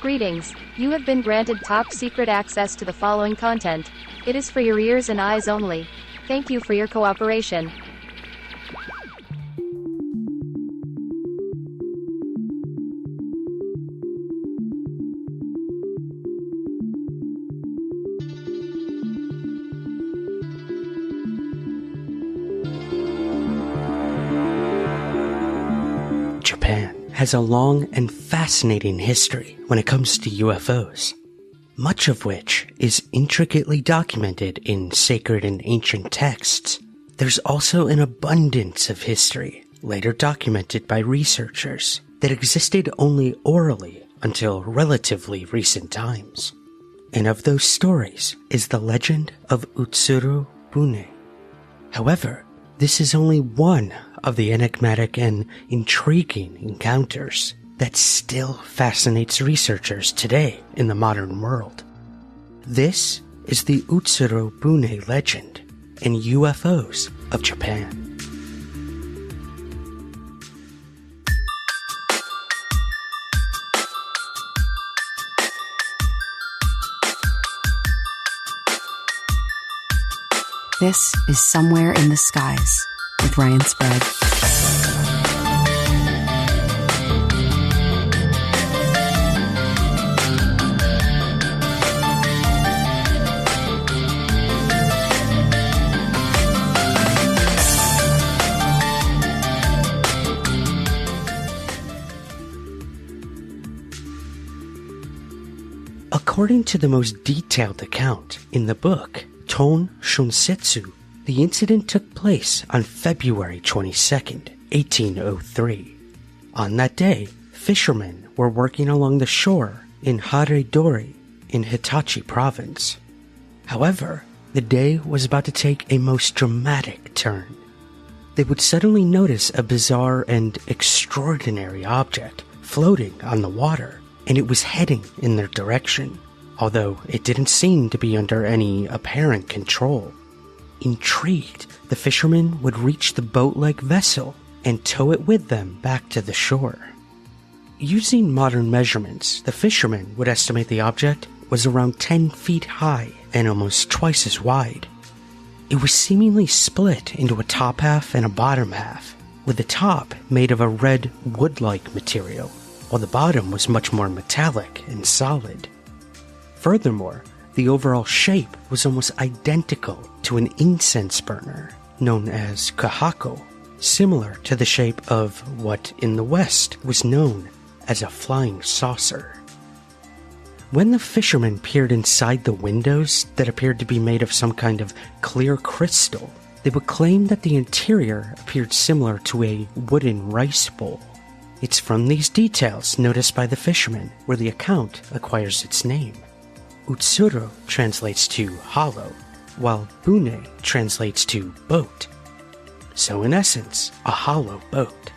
Greetings, you have been granted top secret access to the following content. It is for your ears and eyes only. Thank you for your cooperation. Japan has a long and fascinating history when it comes to UFOs, much of which is intricately documented in sacred and ancient texts. There's also an abundance of history, later documented by researchers, that existed only orally until relatively recent times. And of those stories is the legend of Utsuro Bune. However, this is only one of the enigmatic and intriguing encounters that still fascinates researchers today in the modern world. This is the Utsuro Bune legend and UFOs of Japan. This is Somewhere in the Skies with Ryan Sprague. According to the most detailed account in the book, Ton Shunsetsu, the incident took place on February 22nd, 1803. On that day, fishermen were working along the shore in Haredori in Hitachi province. However, the day was about to take a most dramatic turn. They would suddenly notice a bizarre and extraordinary object floating on the water, and it was heading in their direction, although it didn't seem to be under any apparent control. Intrigued, the fishermen would reach the boat-like vessel and tow it with them back to the shore. Using modern measurements, the fishermen would estimate the object was around 10 feet high and almost twice as wide. It was seemingly split into a top half and a bottom half, with the top made of a red wood-like material, while the bottom was much more metallic and solid. Furthermore, the overall shape was almost identical to an incense burner known as kahako, similar to the shape of what in the West was known as a flying saucer. When the fishermen peered inside the windows that appeared to be made of some kind of clear crystal, they would claim that the interior appeared similar to a wooden rice bowl. It's from these details noticed by the fishermen where the account acquires its name. Utsuro translates to hollow, while Bune translates to boat. So in essence, a hollow boat.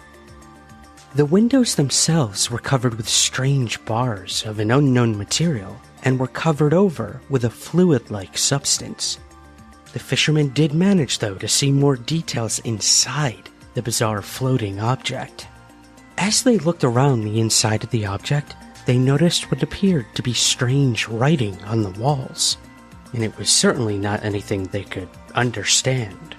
The windows themselves were covered with strange bars of an unknown material and were covered over with a fluid-like substance. The fishermen did manage, though, to see more details inside the bizarre floating object. As they looked around the inside of the object, they noticed what appeared to be strange writing on the walls, and it was certainly not anything they could understand.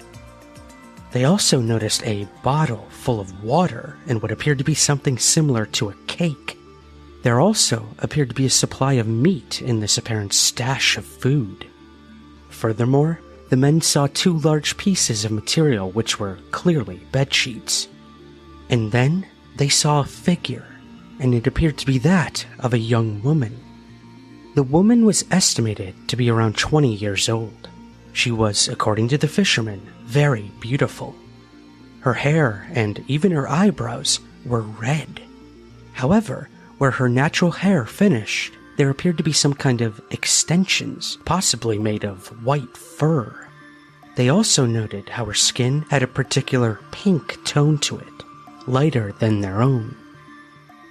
They also noticed a bottle full of water and what appeared to be something similar to a cake. There also appeared to be a supply of meat in this apparent stash of food. Furthermore, the men saw 2 large pieces of material which were clearly bedsheets. And then they saw a figure, and it appeared to be that of a young woman. The woman was estimated to be around 20 years old. She was, according to the fishermen, very beautiful. Her hair and even her eyebrows were red. However, where her natural hair finished, there appeared to be some kind of extensions, possibly made of white fur. They also noted how her skin had a particular pink tone to it, lighter than their own.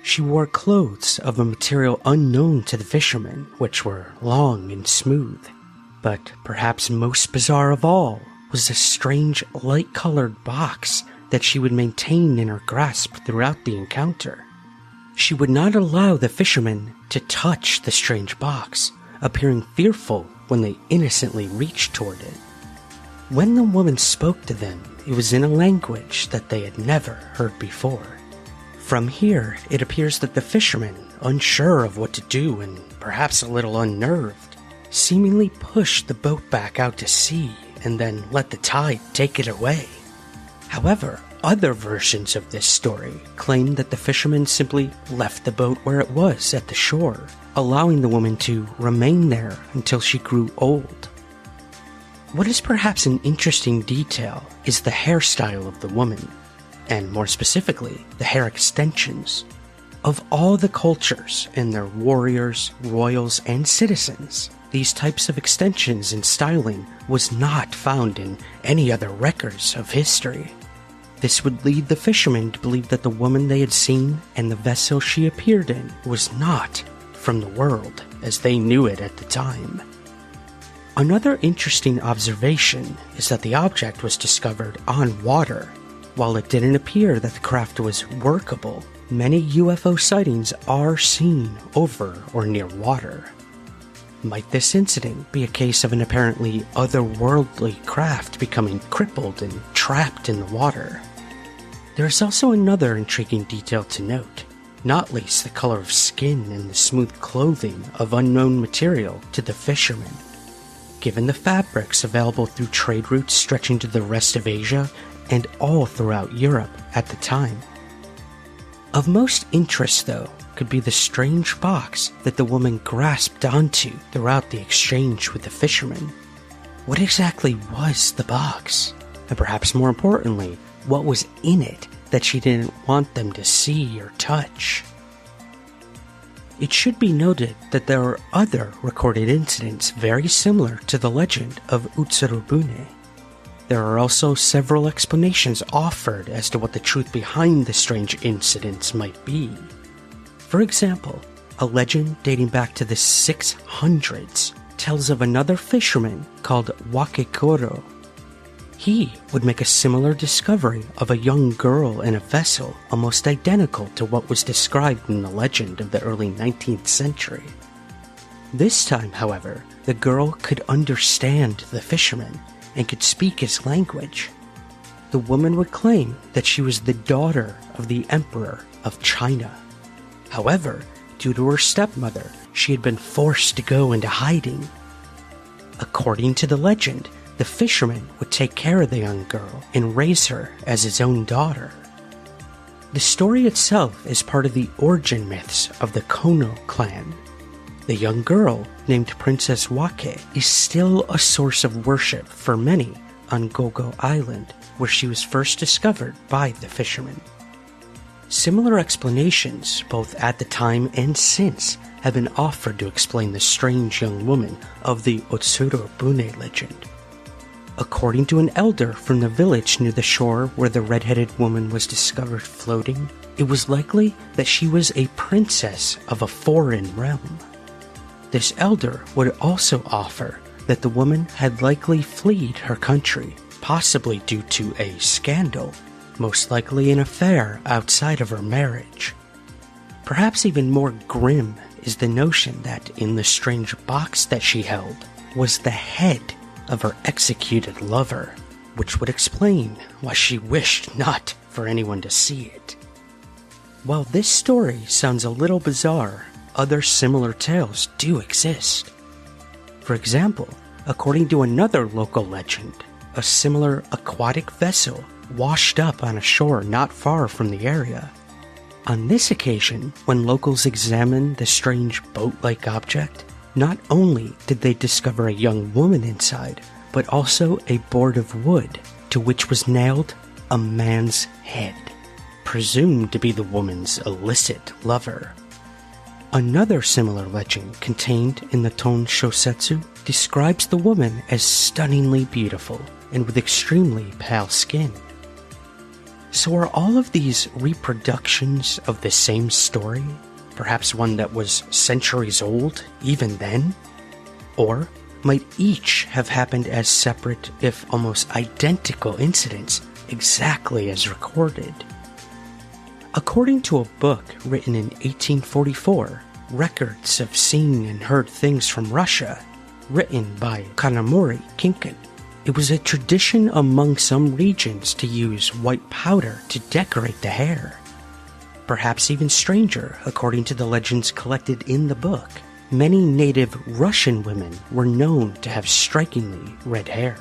She wore clothes of a material unknown to the fishermen, which were long and smooth. But perhaps most bizarre of all was a strange light-colored box that she would maintain in her grasp throughout the encounter. She would not allow the fishermen to touch the strange box, appearing fearful when they innocently reached toward it. When the woman spoke to them, it was in a language that they had never heard before. From here, it appears that the fishermen, unsure of what to do and perhaps a little unnerved, seemingly pushed the boat back out to sea and then let the tide take it away. However, other versions of this story claim that the fishermen simply left the boat where it was at the shore, allowing the woman to remain there until she grew old. What is perhaps an interesting detail is the hairstyle of the woman, and more specifically, the hair extensions. Of all the cultures and their warriors, royals, and citizens, these types of extensions and styling was not found in any other records of history. This would lead the fishermen to believe that the woman they had seen and the vessel she appeared in was not from the world as they knew it at the time. Another interesting observation is that the object was discovered on water. While it didn't appear that the craft was workable, many UFO sightings are seen over or near water. Might this incident be a case of an apparently otherworldly craft becoming crippled and trapped in the water? There is also another intriguing detail to note, not least the color of skin and the smooth clothing of unknown material to the fishermen. Given the fabrics available through trade routes stretching to the rest of Asia and all throughout Europe at the time. Of most interest, though, could be the strange box that the woman grasped onto throughout the exchange with the fishermen. What exactly was the box? And perhaps more importantly, what was in it that she didn't want them to see or touch? It should be noted that there are other recorded incidents very similar to the legend of Utsuro Bune. There are also several explanations offered as to what the truth behind the strange incidents might be. For example, a legend dating back to the 600s tells of another fisherman called Wakekoro. He would make a similar discovery of a young girl in a vessel almost identical to what was described in the legend of the early 19th century. This time, however, the girl could understand the fisherman and could speak his language. The woman would claim that she was the daughter of the Emperor of China. However, due to her stepmother, she had been forced to go into hiding. According to the legend, the fisherman would take care of the young girl and raise her as his own daughter. The story itself is part of the origin myths of the Kono clan. The young girl, named Princess Wake, is still a source of worship for many on Gogo Island, where she was first discovered by the fishermen. Similar explanations, both at the time and since, have been offered to explain the strange young woman of the Utsuro Bune legend. According to an elder from the village near the shore where the red-headed woman was discovered floating, it was likely that she was a princess of a foreign realm. This elder would also offer that the woman had likely fled her country, possibly due to a scandal, most likely an affair outside of her marriage. Perhaps even more grim is the notion that in the strange box that she held was the head of her executed lover, which would explain why she wished not for anyone to see it. While this story sounds a little bizarre, other similar tales do exist. For example, according to another local legend, a similar aquatic vessel washed up on a shore not far from the area. On this occasion, when locals examined the strange boat-like object, not only did they discover a young woman inside, but also a board of wood to which was nailed a man's head, presumed to be the woman's illicit lover. Another similar legend contained in the Ton Shosetsu describes the woman as stunningly beautiful and with extremely pale skin. So are all of these reproductions of the same story? Perhaps one that was centuries old even then? Or might each have happened as separate, if almost identical incidents, exactly as recorded? According to a book written in 1844, Records of Seen and Heard Things from Russia, written by Kanamori Kinkin, it was a tradition among some regions to use white powder to decorate the hair. Perhaps even stranger, according to the legends collected in the book, many native Russian women were known to have strikingly red hair.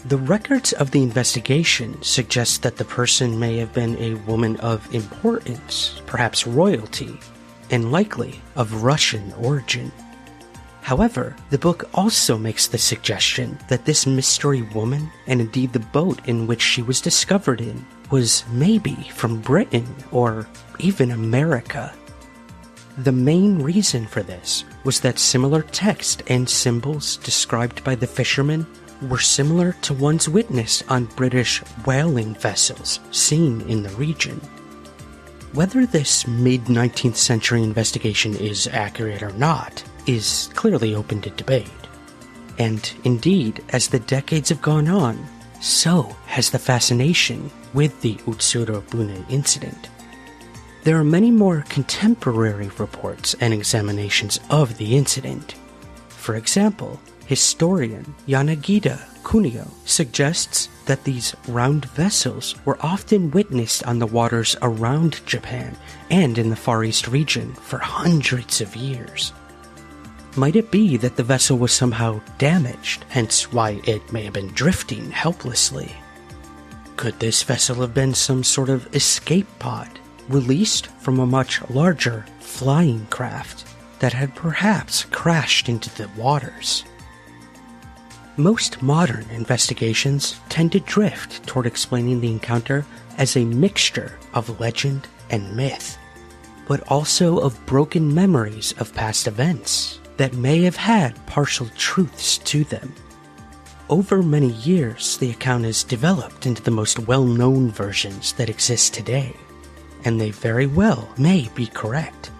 The records of the investigation suggest that the person may have been a woman of importance, perhaps royalty, and likely of Russian origin. However, the book also makes the suggestion that this mystery woman, and indeed the boat in which she was discovered in, was maybe from Britain or even America. The main reason for this was that similar text and symbols described by the fishermen were similar to ones witnessed on British whaling vessels seen in the region. Whether this mid-19th century investigation is accurate or not is clearly open to debate. And indeed, as the decades have gone on, so has the fascination with the Utsuro Bune incident. There are many more contemporary reports and examinations of the incident. For example, historian Yanagida Kunio suggests that these round vessels were often witnessed on the waters around Japan and in the Far East region for hundreds of years. Might it be that the vessel was somehow damaged, hence why it may have been drifting helplessly? Could this vessel have been some sort of escape pod, released from a much larger flying craft that had perhaps crashed into the waters? Most modern investigations tend to drift toward explaining the encounter as a mixture of legend and myth, but also of broken memories of past events that may have had partial truths to them. Over many years, the account has developed into the most well-known versions that exist today, and they very well may be correct.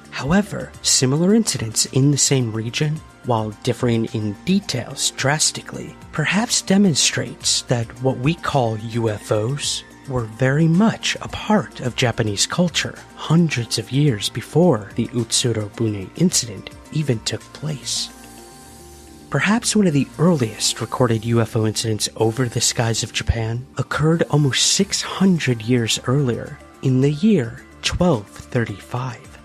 However, similar incidents in the same region, while differing in details drastically, perhaps demonstrates that what we call UFOs were very much a part of Japanese culture hundreds of years before the Utsuro Bune incident even took place. Perhaps one of the earliest recorded UFO incidents over the skies of Japan occurred almost 600 years earlier, in the year 1235.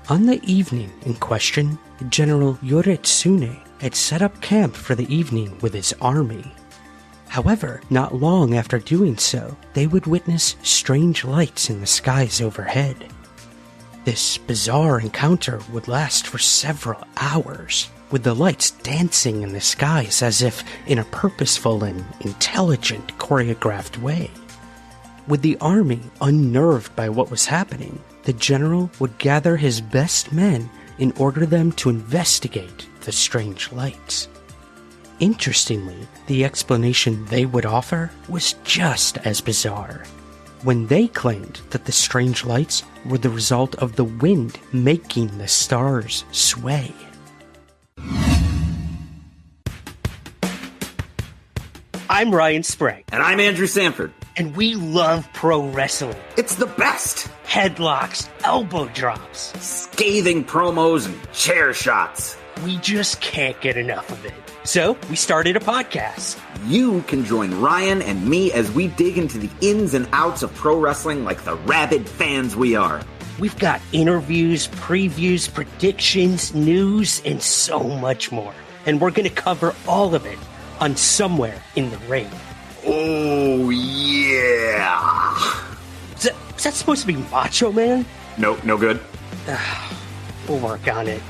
On the evening in question, General Yoritsune had set up camp for the evening with his army. However, not long after doing so, they would witness strange lights in the skies overhead. This bizarre encounter would last for several hours, with the lights dancing in the skies as if in a purposeful and intelligent choreographed way. With the army unnerved by what was happening, the general would gather his best men and order them to investigate the strange lights. Interestingly, the explanation they would offer was just as bizarre, when they claimed that the strange lights were the result of the wind making the stars sway. I'm Ryan Sprague. And I'm Andrew Sanford. And we love pro wrestling. It's the best! Headlocks, elbow drops, scathing promos, and chair shots. We just can't get enough of it. So, we started a podcast. You can join Ryan and me as we dig into the ins and outs of pro wrestling like the rabid fans we are. We've got interviews, previews, predictions, news, and so much more. And we're going to cover all of it on Somewhere in the Ring. Oh, yeah! Is that supposed to be Macho Man? Nope, no good. We'll work on it.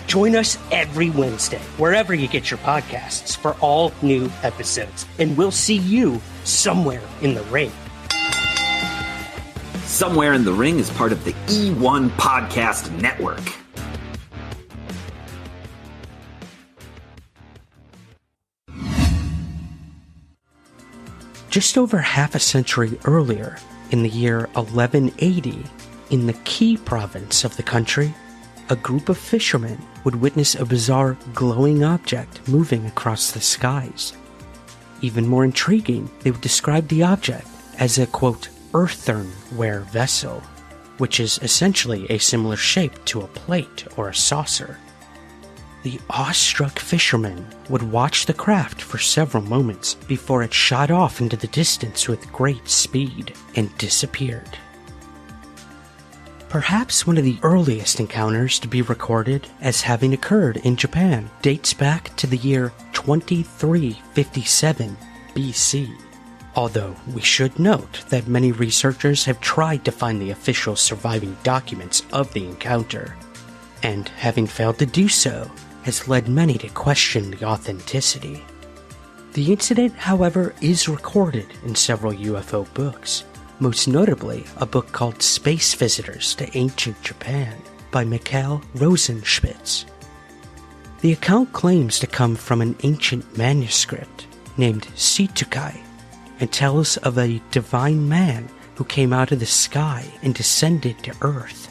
Join us every Wednesday, wherever you get your podcasts, for all new episodes. And we'll see you somewhere in the ring. Somewhere in the Ring is part of the eOne Podcast Network. Just over half a century earlier, in the year 1180, in the Ki province of the country, a group of fishermen would witness a bizarre glowing object moving across the skies. Even more intriguing, they would describe the object as a, quote, earthenware vessel, which is essentially a similar shape to a plate or a saucer. The awestruck fishermen would watch the craft for several moments before it shot off into the distance with great speed and disappeared. Perhaps one of the earliest encounters to be recorded as having occurred in Japan dates back to the year 2357 BC. Although we should note that many researchers have tried to find the official surviving documents of the encounter, and having failed to do so, has led many to question the authenticity. The incident, however, is recorded in several UFO books, most notably a book called Space Visitors to Ancient Japan by Mikhail Rosenspitz. The account claims to come from an ancient manuscript named Situkai, and tells of a divine man who came out of the sky and descended to Earth.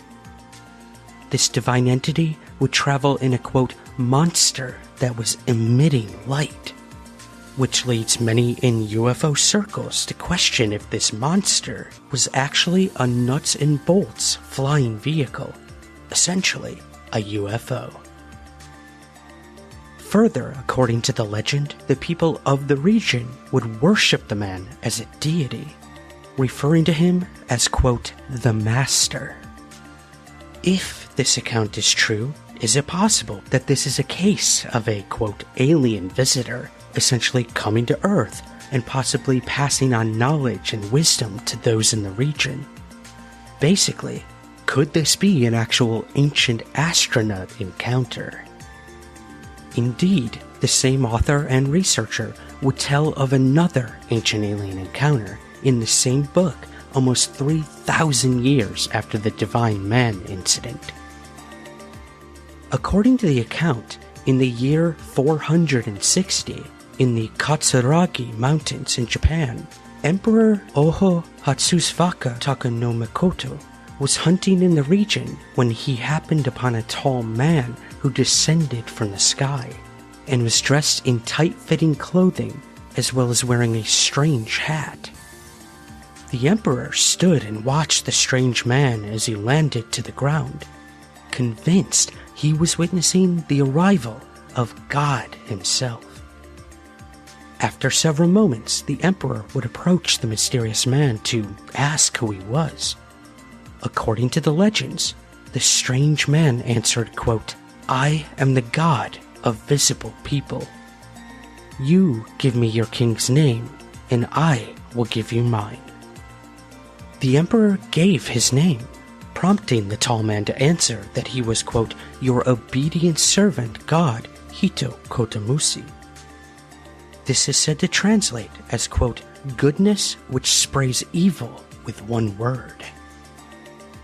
This divine entity would travel in a, quote, monster that was emitting light, which leads many in UFO circles to question if this monster was actually a nuts and bolts flying vehicle, essentially a UFO. Further, according to the legend, the people of the region would worship the man as a deity, referring to him as, quote, the master. If this account is true, is it possible that this is a case of a, quote, alien visitor essentially coming to Earth and possibly passing on knowledge and wisdom to those in the region? Basically, could this be an actual ancient astronaut encounter? Indeed, the same author and researcher would tell of another ancient alien encounter in the same book almost 3,000 years after the Divine Man incident. According to the account, in the year 460, in the Katsuragi Mountains in Japan, Emperor Oho Hatsusvaka Takanomakoto was hunting in the region when he happened upon a tall man who descended from the sky and was dressed in tight-fitting clothing as well as wearing a strange hat. The emperor stood and watched the strange man as he landed to the ground, convinced he was witnessing the arrival of God himself. After several moments, the emperor would approach the mysterious man to ask who he was. According to the legends, the strange man answered, quote, I am the god of visible people. You give me your king's name, and I will give you mine. The emperor gave his name, prompting the tall man to answer that he was, quote, your obedient servant god, Hito Kotomushi. This is said to translate as, quote, goodness which sprays evil with one word.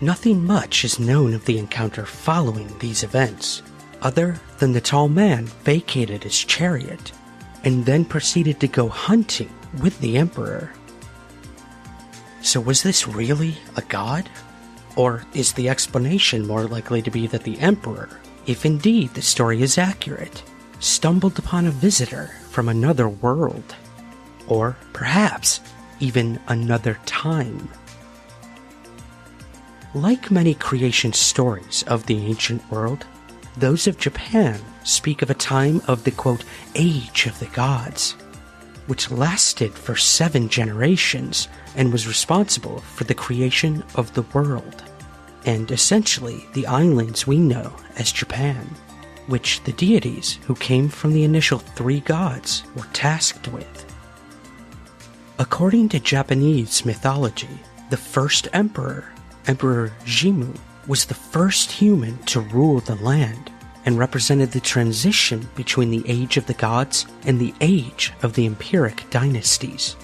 Nothing much is known of the encounter following these events, other than the tall man vacated his chariot and then proceeded to go hunting with the emperor. So was this really a god? Or is the explanation more likely to be that the emperor, if indeed the story is accurate, stumbled upon a visitor from another world? Or perhaps even another time? Like many creation stories of the ancient world, those of Japan speak of a time of the, quote, age of the gods, which lasted for 7 generations and was responsible for the creation of the world, and essentially the islands we know as Japan, which the deities who came from the initial 3 gods were tasked with. According to Japanese mythology, the first emperor, Emperor Jimmu, was the first human to rule the land and represented the transition between the age of the gods and the age of the empiric dynasties.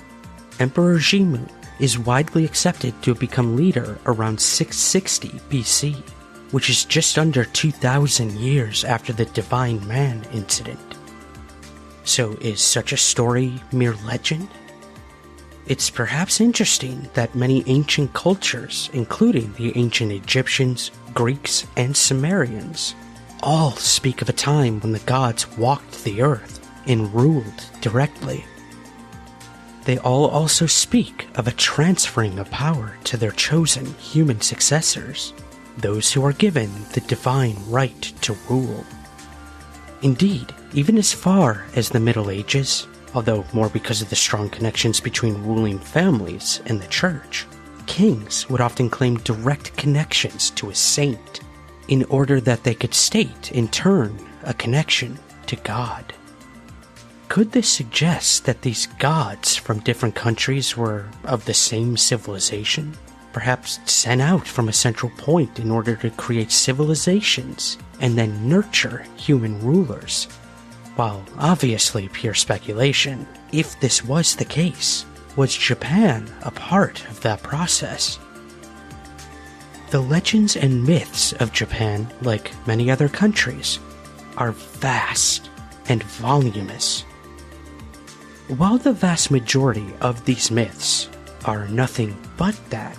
Emperor Jimmu is widely accepted to have become leader around 660 BC, which is just under 2,000 years after the Divine Man incident. So is such a story mere legend? It's perhaps interesting that many ancient cultures, including the ancient Egyptians, Greeks, and Sumerians, all speak of a time when the gods walked the earth and ruled directly. They all also speak of a transferring of power to their chosen human successors, those who are given the divine right to rule. Indeed, even as far as the Middle Ages, although more because of the strong connections between ruling families and the church, kings would often claim direct connections to a saint in order that they could state, in turn, a connection to God. Could this suggest that these gods from different countries were of the same civilization, perhaps sent out from a central point in order to create civilizations and then nurture human rulers? While obviously pure speculation, if this was the case, was Japan a part of that process? The legends and myths of Japan, like many other countries, are vast and voluminous. While the vast majority of these myths are nothing but that,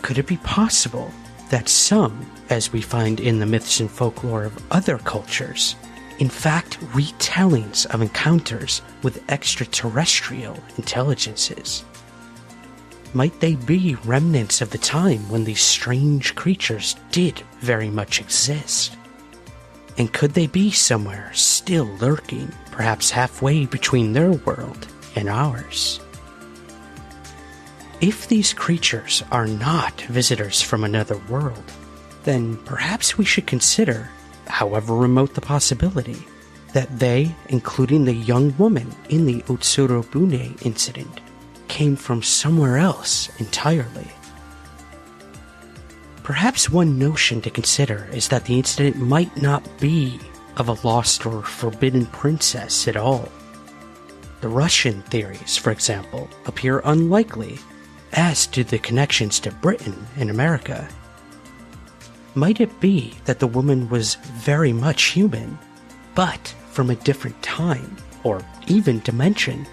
could it be possible that some, as we find in the myths and folklore of other cultures, in fact retellings of encounters with extraterrestrial intelligences? Might they be remnants of the time when these strange creatures did very much exist? And could they be somewhere still lurking, perhaps halfway between their world and ours? If these creatures are not visitors from another world, then perhaps we should consider, however remote the possibility, that they, including the young woman in the Utsuro Bune incident, came from somewhere else entirely. Perhaps one notion to consider is that the incident might not be of a lost or forbidden princess at all. The Russian theories, for example, appear unlikely, as do the connections to Britain and America. Might it be that the woman was very much human, but from a different time, or even dimension?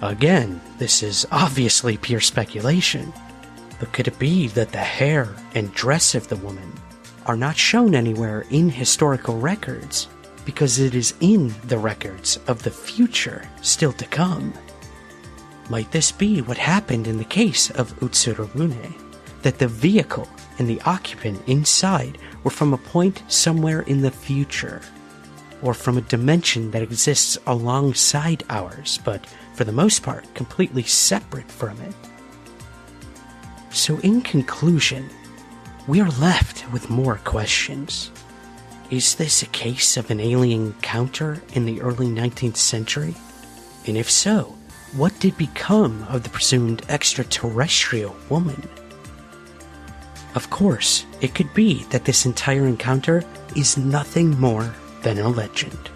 Again, this is obviously pure speculation, but could it be that the hair and dress of the woman are not shown anywhere in historical records because it is in the records of the future still to come? Might this be what happened in the case of Utsuro Bune, that the vehicle and the occupant inside were from a point somewhere in the future, or from a dimension that exists alongside ours, but for the most part completely separate from it? So in conclusion, we are left with more questions. Is this a case of an alien encounter in the early 19th century? And if so, what did become of the presumed extraterrestrial woman? Of course, it could be that this entire encounter is nothing more than a legend.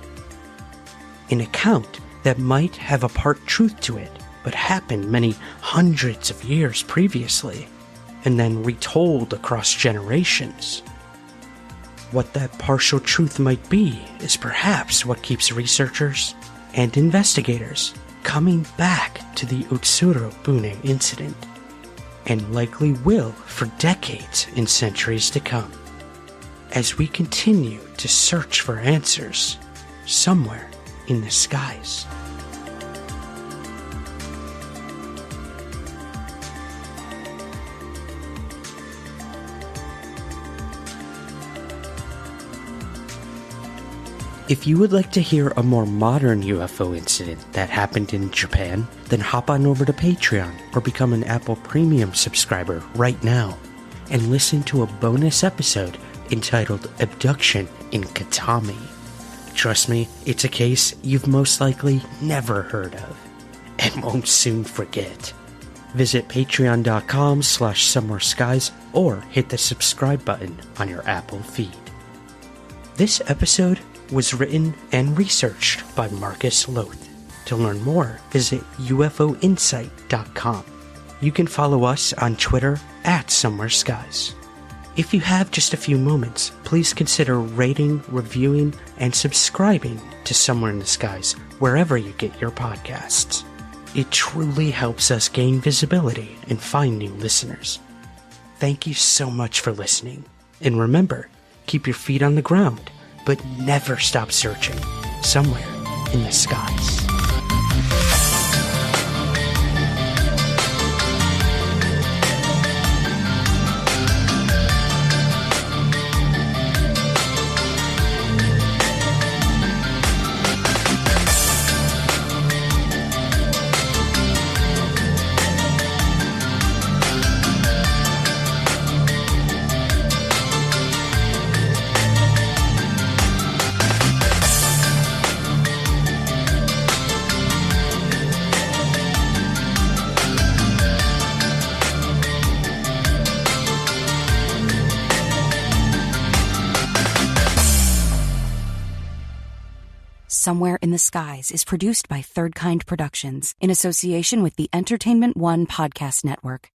An account that might have a part truth to it, but happened many hundreds of years previously, and then retold across generations. What that partial truth might be is perhaps what keeps researchers and investigators coming back to the Utsuro Bune incident, and likely will for decades and centuries to come, as we continue to search for answers somewhere in the skies. If you would like to hear a more modern UFO incident that happened in Japan, then hop on over to Patreon or become an Apple Premium subscriber right now and listen to a bonus episode entitled Abduction in Katami. Trust me, it's a case you've most likely never heard of and won't soon forget. Visit patreon.com/somewhereskies or hit the subscribe button on your Apple feed. This episode was written and researched by Marcus Loth. To learn more, visit ufoinsight.com. You can follow us on Twitter @somewhereskies. If you have just a few moments, please consider rating, reviewing, and subscribing to Somewhere in the Skies wherever you get your podcasts. It truly helps us gain visibility and find new listeners. Thank you so much for listening. And remember, keep your feet on the ground, but never stop searching somewhere in the skies. Somewhere in the Skies is produced by Third Kind Productions in association with the Entertainment One Podcast Network.